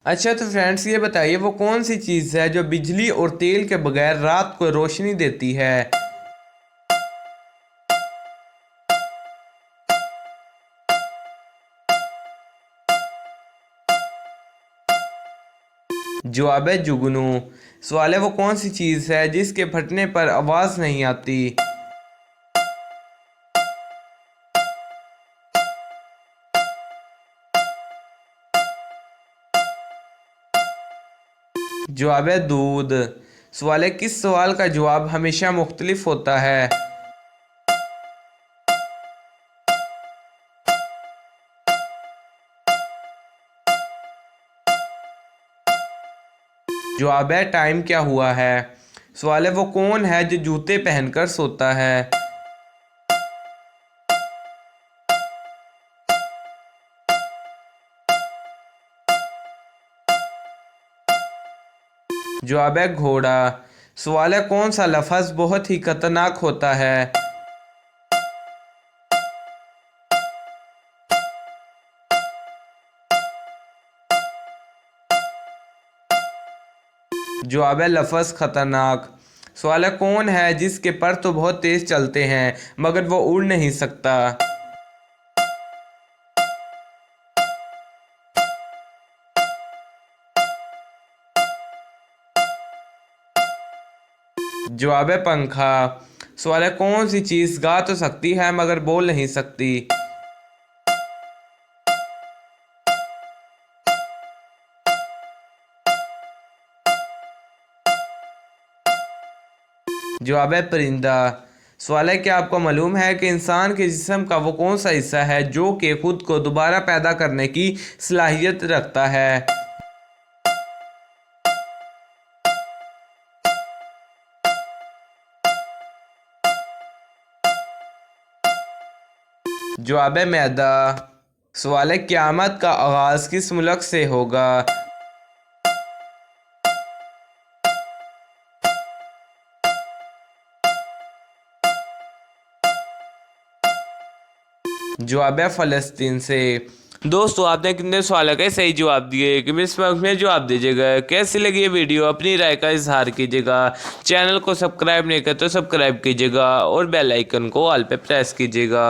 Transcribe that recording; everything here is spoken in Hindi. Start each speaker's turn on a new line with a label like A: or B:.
A: अच्छा तो फ्रेंड्स ये बताइए वो कौन सी चीज़ है जो बिजली और तेल के बगैर रात को रोशनी देती है। जवाब है जुगनू। सवाल है वो कौन सी चीज़ है जिसके फटने पर आवाज़ नहीं आती। जवाब है दूध। सवाल है किस सवाल का जवाब हमेशा मुख्तलिफ होता है। जवाब है टाइम क्या हुआ है। सवाल है वो कौन है जो जूते पहनकर सोता है। जवाब है घोड़ा। सवाल है कौन सा लफ्ज़ बहुत ही खतरनाक होता है। जवाब है लफ्ज़ खतरनाक। सवाल है कौन है जिसके पर तो बहुत तेज चलते हैं मगर वो उड़ नहीं सकता। जवाब है पंखा। सवाल है कौन सी चीज़ गा तो सकती है मगर बोल नहीं सकती। जवाब है परिंदा। सवाल है क्या आपको मालूम है कि इंसान के जिस्म का वो कौन सा हिस्सा है जो कि खुद को दोबारा पैदा करने की सलाहियत रखता है। जवाब है मैदा। सवाल है क़यामत का आगाज़ किस मुल्क से होगा। जवाब है फ़लस्तीन से। दोस्तों आपने कितने सवालों के सही जवाब दिए कि इस वक्त में जवाब दीजिएगा। कैसी लगी ये वीडियो अपनी राय का इजहार कीजिएगा। चैनल को सब्सक्राइब नहीं करते तो सब्सक्राइब कीजिएगा और बेल आइकन को ऑल पे प्रेस कीजिएगा।